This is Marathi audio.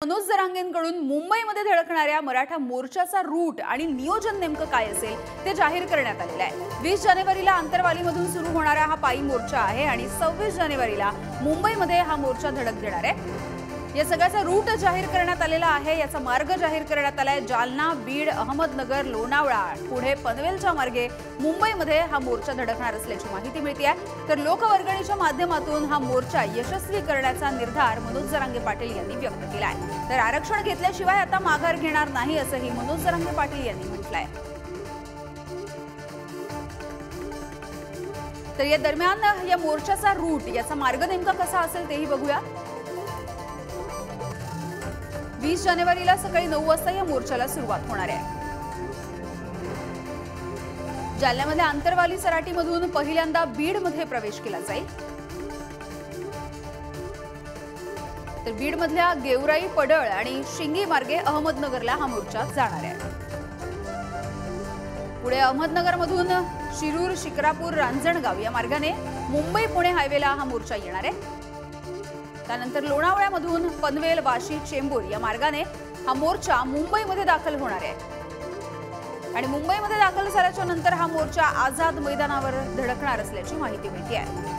मनोज जरांगेंकडून मुंबईमध्ये धडकणाऱ्या मराठा मोर्चाचा रूट आणि नियोजन नेमकं काय असेल ते जाहीर करण्यात आलेलं आहे। 20 जानेवारीला आंतरवालीमधून सुरू होणारा हा पायी मोर्चा आहे आणि 26 जानेवारीला मुंबईमध्ये हा मोर्चा धडक देणार आहे। या सगळ्याचा रूट जाहीर करण्यात आलेला आहे। याचा मार्ग जाहीर करण्यात आलाय। जालना, बीड, अहमदनगर, लोणावळा पुढे पनवेलच्या मार्गे मुंबईमध्ये हा मोर्चा धडकणार असल्याची माहिती मिळते। तर लोकवर्गणीच्या माध्यमातून हा मोर्चा यशस्वी करण्याचा निर्धार मनोज जरांगे पाटील यांनी व्यक्त केला आहे। तर आरक्षण घेतल्याशिवाय आता माघार घेणार नाही असंही मनोज जरांगे पाटील यांनी म्हटलंय। तर या दरम्यान या मोर्चाचा रूट, याचा मार्ग नेमका कसा असेल तेही बघूया। 20 जानेवारीला सकाळी 9 वाजता या मोर्चाला सुरुवात होणार आहे। जालन्यामध्ये आंतरवाली सराटीमधून पहिल्यांदा बीडमध्ये प्रवेश केला जाईल। तर बीडमधल्या गेवराई, पडळ आणि शिंगी मार्गे अहमदनगरला हा मोर्चा जाणार आहे। पुढे अहमदनगरमधून शिरूर, शिक्रापूर, रांजणगाव या मार्गाने मुंबई पुणे हायवेला हा मोर्चा येणार आहे। त्यानंतर लोणावळ्यामधून पनवेल, वाशी, चेंबूर या मार्गाने हा मोर्चा मुंबईमध्ये दाखल होणार आहे आणि मुंबईमध्ये दाखल झाल्याच्या नंतर हा मोर्चा आझाद मैदानावर धडकणार असल्याची माहिती मिळते आहे।